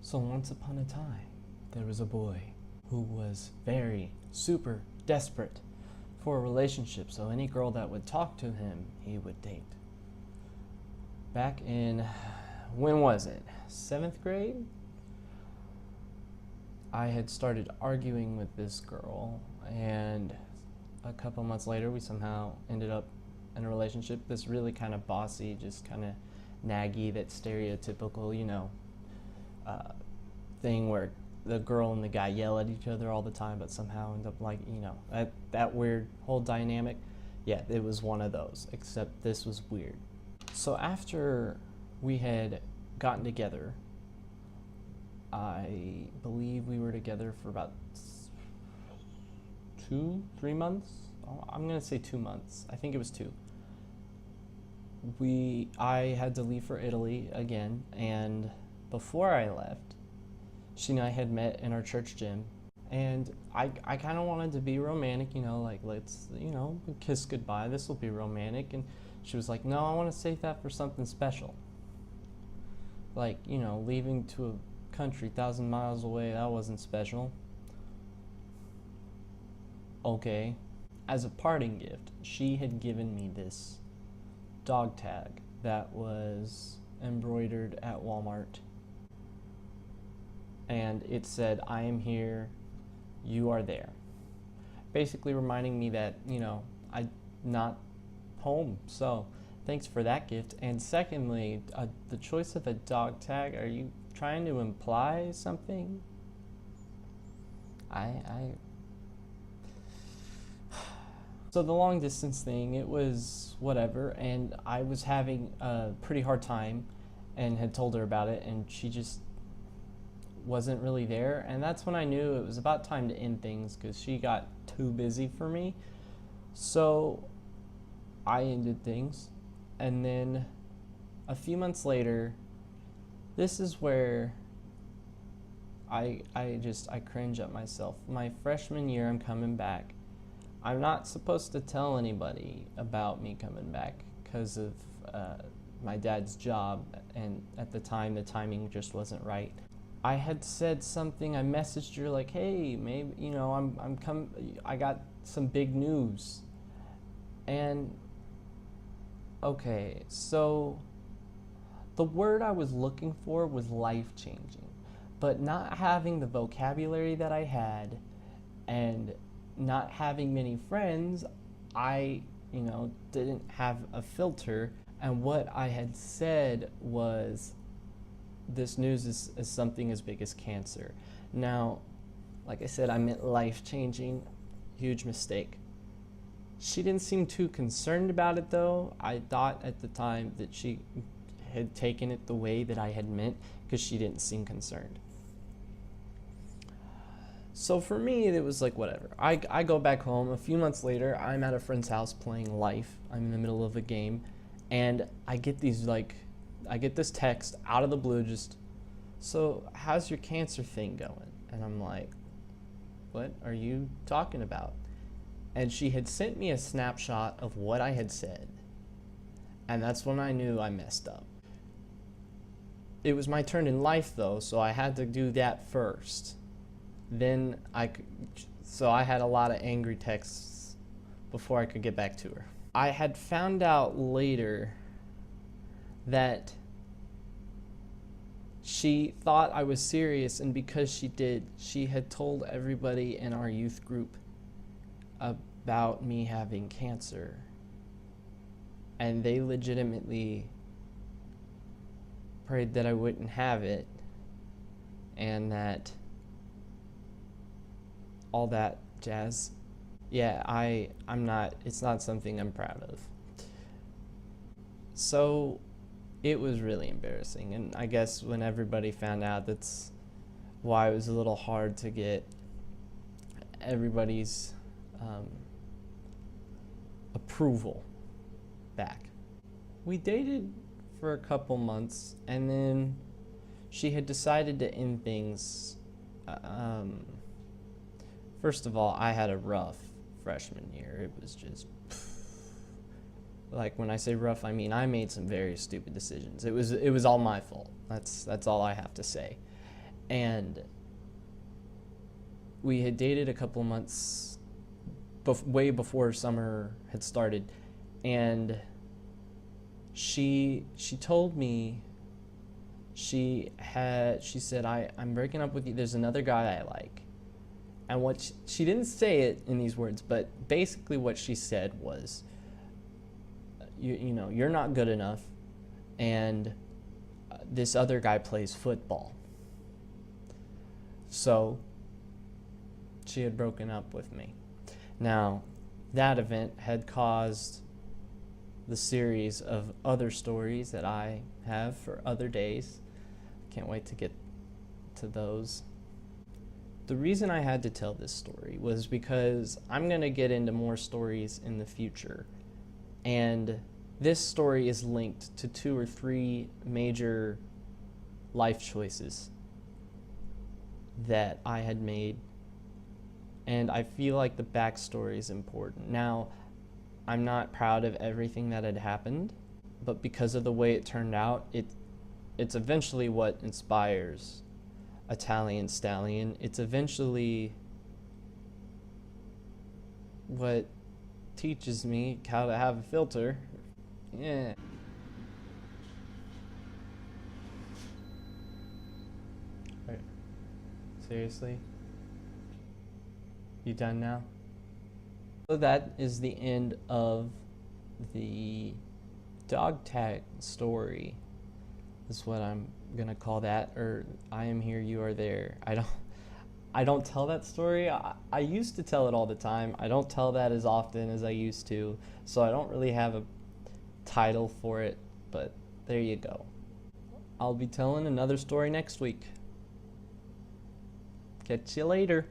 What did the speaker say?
So once upon a time, there was a boy who was very, super desperate for a relationship, so any girl that would talk to him, he would date. Back in, when was it? 7th grade? I had started arguing with this girl, and a couple months later, we somehow ended up in a relationship. This really kind of bossy, just kind of naggy, that stereotypical, thing where the girl and the guy yell at each other all the time, but somehow end up like, that weird whole dynamic. Yeah, it was one of those, except this was weird. So after we had gotten together, I believe we were together for about 2-3 months. I'm gonna say 2 months. I think it was 2. I had to leave for Italy again, and before I left, she and I had met in our church gym, and I kind of wanted to be romantic, like, let's, kiss goodbye, this will be romantic. And she was like, no, I want to save that for something special. Like, leaving to a country 1,000 miles away, that wasn't special. Okay. As a parting gift, she had given me this dog tag that was embroidered at Walmart. And it said, I am here, you are there. Basically reminding me that, I'm not home. So thanks for that gift. And secondly, the choice of a dog tag, are you trying to imply something? So the long distance thing, it was whatever, and I was having a pretty hard time and had told her about it, and she just wasn't really there. And that's when I knew it was about time to end things, because she got too busy for me. So I ended things, and then a few months later, this is where I cringe at myself. My freshman year, I'm coming back. I'm not supposed to tell anybody about me coming back because of my dad's job, and at the time the timing just wasn't right. I had said something, I messaged her like, hey, maybe, I got some big news. And okay, so the word I was looking for was life-changing, but not having the vocabulary that I had and not having many friends, I, didn't have a filter. And what I had said was, this news is something as big as cancer. Now, like I said, I meant life-changing. Huge mistake. She didn't seem too concerned about it, though. I thought at the time that she had taken it the way that I had meant, because she didn't seem concerned. So for me, it was like, whatever. I go back home. A few months later, I'm at a friend's house playing Life. I'm in the middle of a game, and I get this text out of the blue, just, so how's your cancer thing going? And I'm like, what are you talking about? And she had sent me a snapshot of what I had said. And that's when I knew I messed up. It was my turn in Life, though, so I had to do that first. Then so I had a lot of angry texts before I could get back to her. I had found out later that she thought I was serious, and because she did, she had told everybody in our youth group about me having cancer. And they legitimately prayed that I wouldn't have it, and that all that jazz. Yeah, it's not something I'm proud of. So it was really embarrassing, and I guess when everybody found out, that's why it was a little hard to get everybody's approval back. We dated for a couple months, and then she had decided to end things. First of all, I had a rough freshman year. It was just, like, when I say rough, I mean I made some very stupid decisions. It was all my fault. That's all I have to say. And we had dated a couple months way before summer had started, and she told me she said, I'm breaking up with you, there's another guy I like. And what she didn't say it in these words, but basically what she said was, you know, you're not good enough, and this other guy plays football. So she had broken up with me. Now, that event had caused the series of other stories that I have for other days. Can't wait to get to those. The reason I had to tell this story was because I'm going to get into more stories in the future. And this story is linked to 2 or 3 major life choices that I had made. And I feel like the backstory is important. Now, I'm not proud of everything that had happened, but because of the way it turned out, it's eventually what inspires Italian Stallion. It's eventually what teaches me how to have a filter. Yeah. Wait. Seriously? You done now? So that is the end of the dog tag story. Is what I'm gonna call that, or I am here, you are there. I don't tell that story. I used to tell it all the time. I don't tell that as often as I used to, so I don't really have a title for it, but there you go. I'll be telling another story next week. Catch you later.